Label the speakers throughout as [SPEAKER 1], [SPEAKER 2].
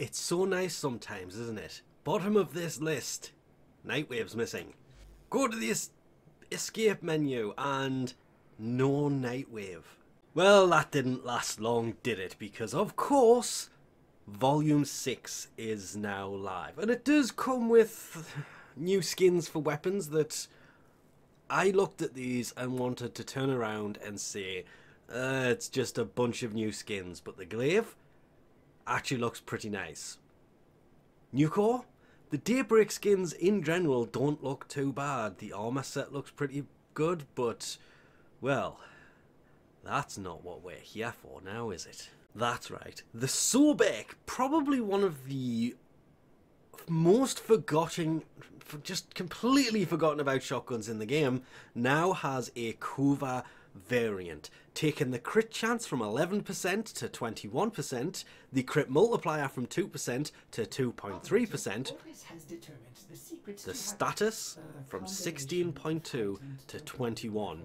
[SPEAKER 1] It's so nice sometimes, isn't it? Bottom of this list, Nightwave's missing. Go to the escape menu and no Nightwave. Well, that didn't last long, did it? Because of course, Volume 6 is now live. And it does come with new skins for weapons that I looked at these and wanted to turn around and say, it's just a bunch of new skins. But the glaive actually looks pretty nice. New core? The Daybreak skins in general don't look too bad. The armor set looks pretty good, but, well, that's not what we're here for now, is it? That's right. The sobek, probably one of the most forgotten, just completely forgotten about shotguns in the game, now has a Kuva variant, taking the crit chance from 11% to 21%, the crit multiplier from 2% to 2.3%, the status from 16.2 to 21.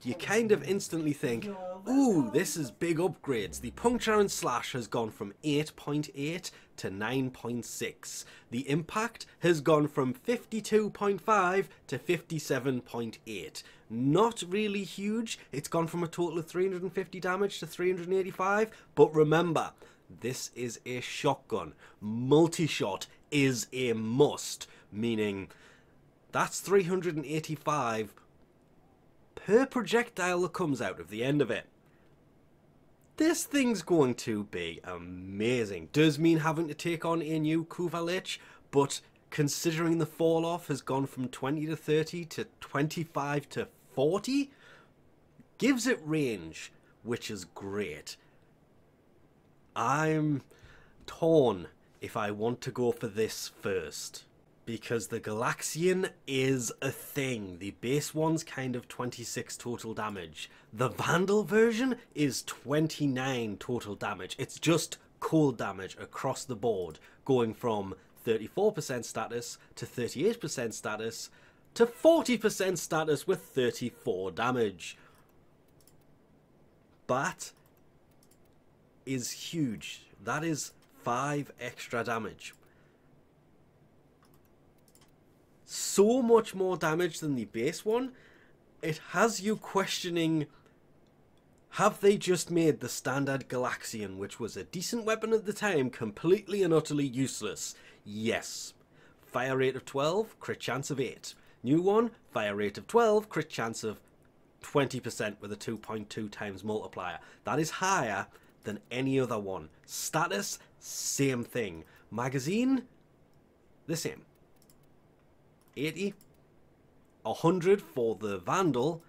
[SPEAKER 1] You kind of instantly think, ooh, this is big upgrades. The puncture and slash has gone from 8.8 to 9.6. The impact has gone from 52.5 to 57.8. Not really huge. It's gone from a total of 350 damage to 385. But remember, this is a shotgun. Multi-shot is a must, meaning that's 385 per projectile that comes out of the end of it. This thing's going to be amazing. Does mean having to take on a new Kuva Lich, but considering the fall off has gone from 20 to 30 to 25 to 40, gives it range, which is great. I'm torn if I want to go for this first, because the glaxion is a thing. The base one's kind of 26 total damage. The Vandal version is 29 total damage. It's just cold damage across the board, going from 34% status to 38% status to 40% status with 34 damage. That is huge. That is 5 extra damage. So much more damage than the base one. It has you questioning, have they just made the standard Glaxion, which was a decent weapon at the time, completely and utterly useless? Yes. Fire rate of 12, crit chance of 8. New one, fire rate of 12, crit chance of 20% with a 2.2 times multiplier. That is higher than any other one. Status, same thing. Magazine, the same. 80, 100 for the Vandal,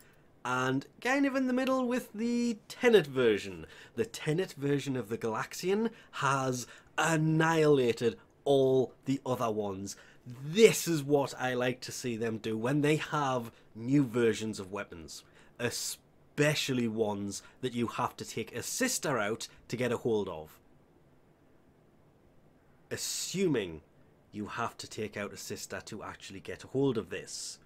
[SPEAKER 1] and kind of in the middle with the Tenet version. The Tenet version of the Glaxion has annihilated all the other ones. This is what I like to see them do when they have new versions of weapons, especially ones that you have to take a sister out to get a hold of. Assuming you have to take out a sister to actually get a hold of this.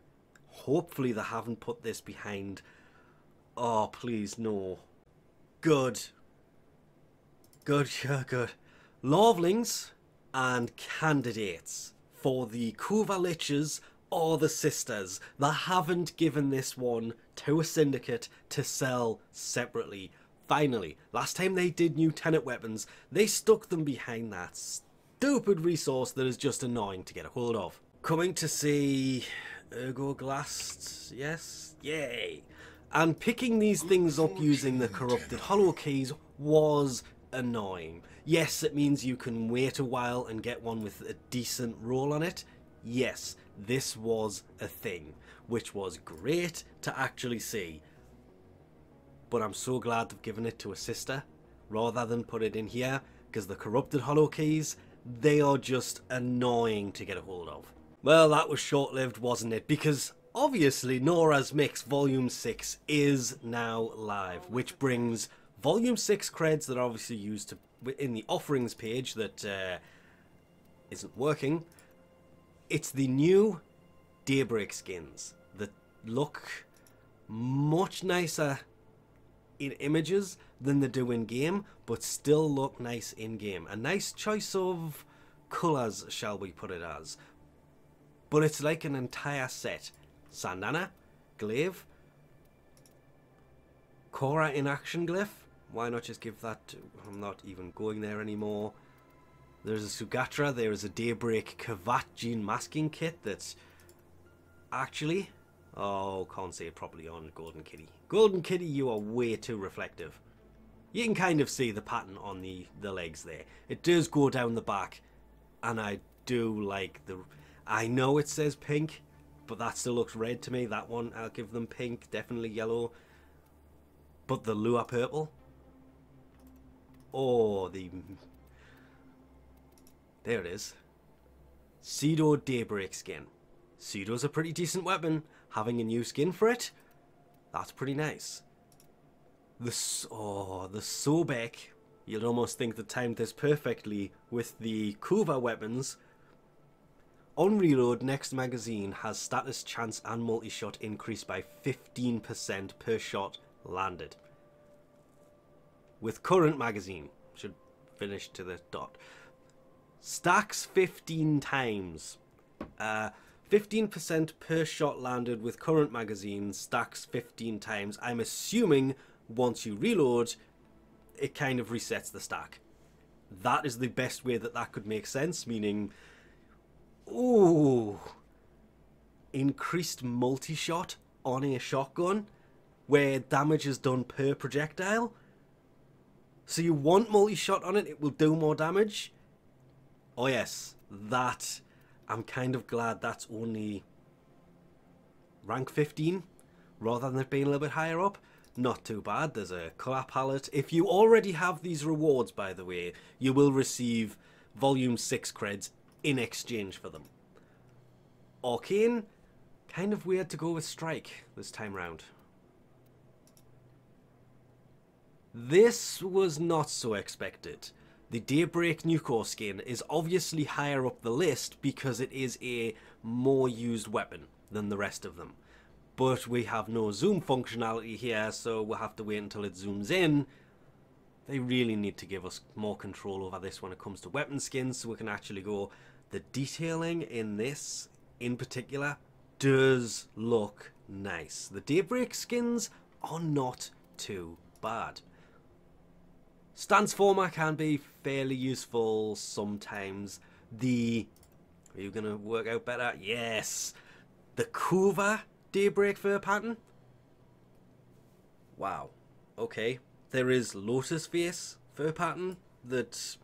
[SPEAKER 1] Hopefully they haven't put this behind... Oh, please, no. Good. Good, yeah, good. Lorvlings and candidates for the Kuva Liches or the sisters. They haven't given this one to a syndicate to sell separately. Finally, last time they did new Tenet weapons, they stuck them behind that stupid resource that is just annoying to get a hold of. Coming to see Ergoglast, yes, yay. And picking these things up using the corrupted hollow keys was annoying. Yes, it means you can wait a while and get one with a decent roll on it. Yes, this was a thing, which was great to actually see. But I'm so glad they've given it to a sister rather than put it in here, because the corrupted hollow keys, they are just annoying to get a hold of. Well, that was short-lived, wasn't it? Because obviously Nora's Mix Volume 6 is now live, which brings Volume 6 creds that are obviously used to, in the offerings page that isn't working. It's the new Daybreak skins that look much nicer in images than they do in game, but still look nice in game. A nice choice of colours, shall we put it as. But it's like an entire set. Sandana, glaive, Korra in action glyph. Why not just give that to... I'm not even going there anymore. There's a Sugatra, there is a Daybreak Kavat Gene masking kit that's actually... Oh, can't say it properly on Golden Kitty. Golden Kitty, you are way too reflective. You can kind of see the pattern on the legs there. It does go down the back, and I do like the... I know it says pink, but that still looks red to me. That one, I'll give them pink, definitely yellow. But the Lua purple... Oh, the... There it is. Pseudo Daybreak skin. Pseudo's a pretty decent weapon. Having a new skin for it, that's pretty nice. The sobek, you'd almost think they timed this perfectly with the Kuva weapons. On reload, next magazine has status, chance and multi-shot increased by 15% per shot landed. With current magazine, should finish to the dot. Stacks 15 times. 15% per shot landed with current magazine, stacks 15 times. I'm assuming once you reload, it kind of resets the stack. That is the best way that that could make sense, meaning... Ooh! Increased multi-shot on a shotgun, where damage is done per projectile. So you want multi-shot on it, it will do more damage. Oh yes, that... I'm kind of glad that's only rank 15 rather than it being a little bit higher up. Not too bad. There's a colour palette. If you already have these rewards, by the way, you will receive volume 6 creds in exchange for them. Arcane, kind of weird to go with Strike this time round. This was not so expected. The Daybreak Nucor skin is obviously higher up the list because it is a more used weapon than the rest of them. But we have no zoom functionality here, so we'll have to wait until it zooms in. They really need to give us more control over this when it comes to weapon skins, so we can actually go... The detailing in this, in particular, does look nice. The Daybreak skins are not too bad. Stance former can be fairly useful sometimes. Are you going to work out better? Yes! The Kuva Daybreak fur pattern. Wow. Okay. There is Lotus Face fur pattern that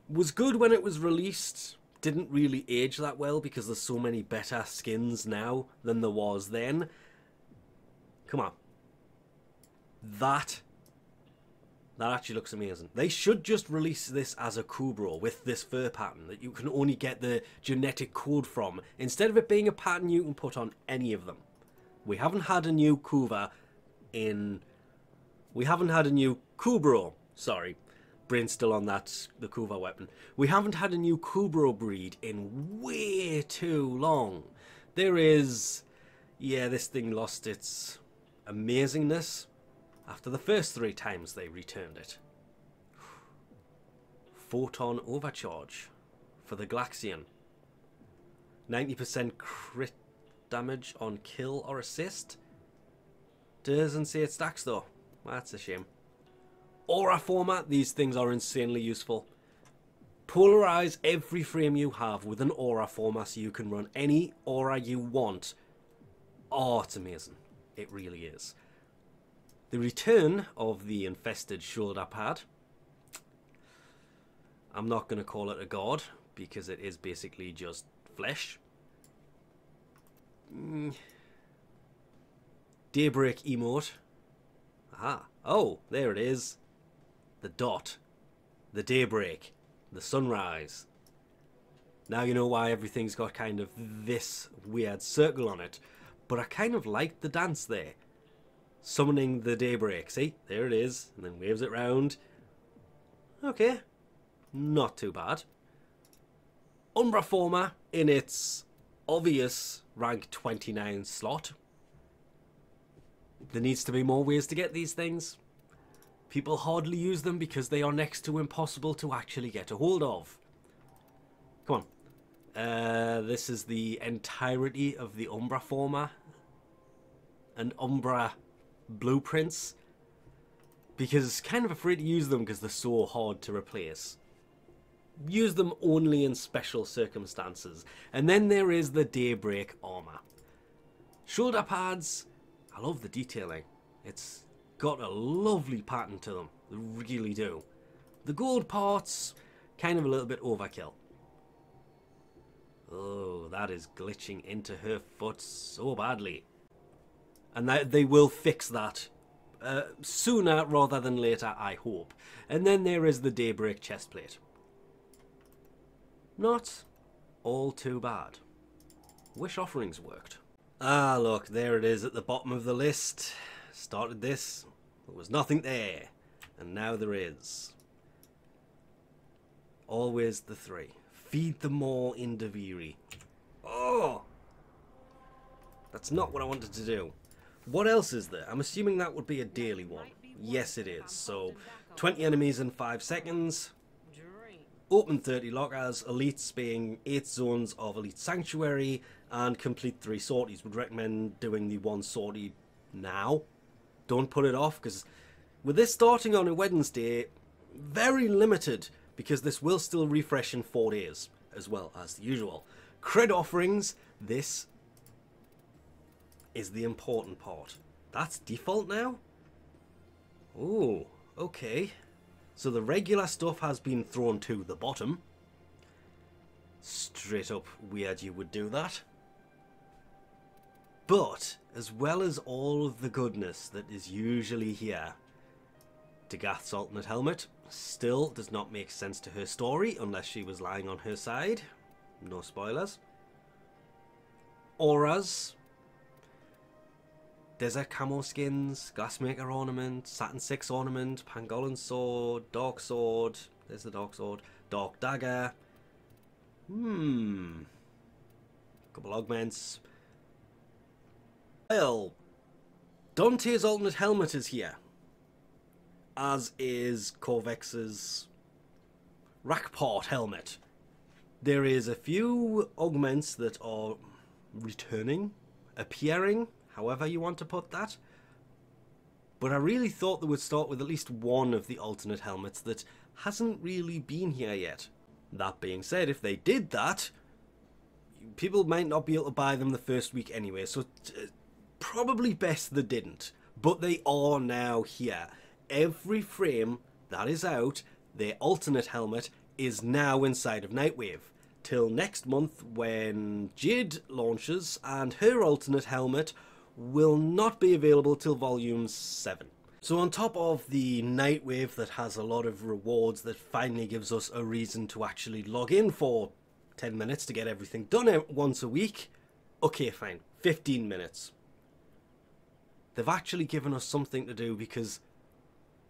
[SPEAKER 1] was good when it was released. Didn't really age that well because there's so many better skins now than there was then. Come on. That actually looks amazing. They should just release this as a Kubro with this fur pattern that you can only get the genetic code from, instead of it being a pattern you can put on any of them. We haven't had a new Kuva in... We haven't had a new Kubro. Sorry. Brain's still on that, the Kuva weapon. We haven't had a new Kubro breed in way too long. There is... Yeah, this thing lost its amazingness after the first 3 times they returned it. Photon Overcharge for the Glaxion. 90% crit damage on kill or assist. Doesn't say it stacks though. That's a shame. Aura format. These things are insanely useful. Polarize every frame you have with an aura format so you can run any aura you want. Oh, it's amazing. It really is. The return of the infested shoulder pad. I'm not going to call it a god because it is basically just flesh. Daybreak emote. Aha. Oh, there it is. The dot. The daybreak. The sunrise. Now you know why everything's got kind of this weird circle on it. But I kind of liked the dance there. Summoning the daybreak. See? There it is. And then waves it round. Okay. Not too bad. Umbra Forma in its obvious rank 29 slot. There needs to be more ways to get these things. People hardly use them because they are next to impossible to actually get a hold of. Come on. This is the entirety of the Umbra Forma and Umbra blueprints. Because kind of afraid to use them because they're so hard to replace. Use them only in special circumstances. And then there is the Daybreak armor. Shoulder pads, I love the detailing. It's got a lovely pattern to them. They really do. The gold parts, kind of a little bit overkill. Oh, that is glitching into her foot so badly. And they will fix that sooner rather than later, I hope. And then there is the Daybreak chestplate. Not all too bad. Wish offerings worked. Ah, look, there it is at the bottom of the list. Started this, there was nothing there, and now there is. Always the 3. Feed them all in Deviri. Oh! That's not what I wanted to do. What else is there? I'm assuming that would be a daily one. Yes, it is. So, 20 enemies in 5 seconds. Open 30 lockers, elites being 8 zones of elite sanctuary, and complete 3 sorties. Would recommend doing the 1 sortie now. Don't put it off, because with this starting on a Wednesday, very limited, because this will still refresh in 4 days, as well as the usual. Cred offerings, this is the important part. That's default now? Oh, okay. So the regular stuff has been thrown to the bottom. Straight up weird you would do that. But, as well as all of the goodness that is usually here, Dagath's alternate helmet still does not make sense to her story unless she was lying on her side. No spoilers. Auras. Desert camo skins, Glassmaker ornament, Saturn 6 ornament, Pangolin sword, Dark sword, there's the Dark sword, Dark dagger. Couple augments. Well, Dante's alternate helmet is here. As is Corvex's Rackport helmet. There is a few augments that are returning, appearing, however you want to put that. But I really thought they would start with at least one of the alternate helmets that hasn't really been here yet. That being said, if they did that, people might not be able to buy them the first week anyway, so probably best they didn't. But they are now here. Every frame that is out, their alternate helmet is now inside of Nightwave. Till next month when Jade launches, and her alternate helmet will not be available till volume 7. So on top of the Nightwave that has a lot of rewards that finally gives us a reason to actually log in for 10 minutes to get everything done once a week, okay fine, 15 minutes. They've actually given us something to do because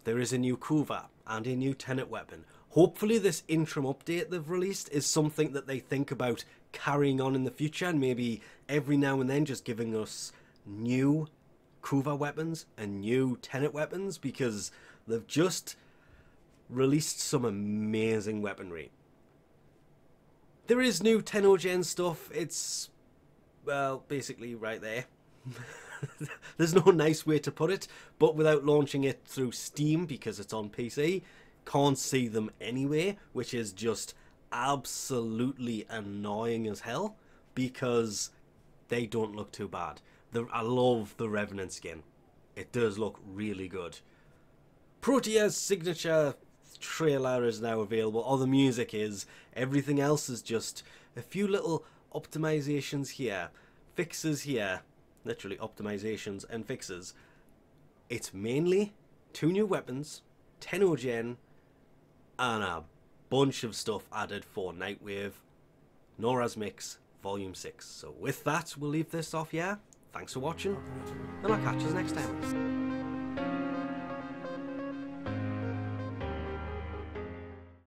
[SPEAKER 1] there is a new Kuva and a new tenet weapon. Hopefully this intrum update they've released is something that they think about carrying on in the future, and maybe every now and then just giving us new Kuva weapons and new tenet weapons, because they've just released some amazing weaponry. There is new 10 gen stuff. It's, well, basically right there. There's no nice way to put it, but without launching it through Steam because it's on PC, can't see them anyway, which is just absolutely annoying as hell because they don't look too bad. I love the Revenant skin. It does look really good. Protea's signature trailer is now available, or the music is. Everything else is just a few little optimizations here, fixes here, literally optimizations and fixes. It's mainly 2 new weapons, 10 gen, and a bunch of stuff added for Nightwave, Nora's Mix, Volume 6. So with that, we'll leave this off here. Thanks for watching, and I'll catch you next time.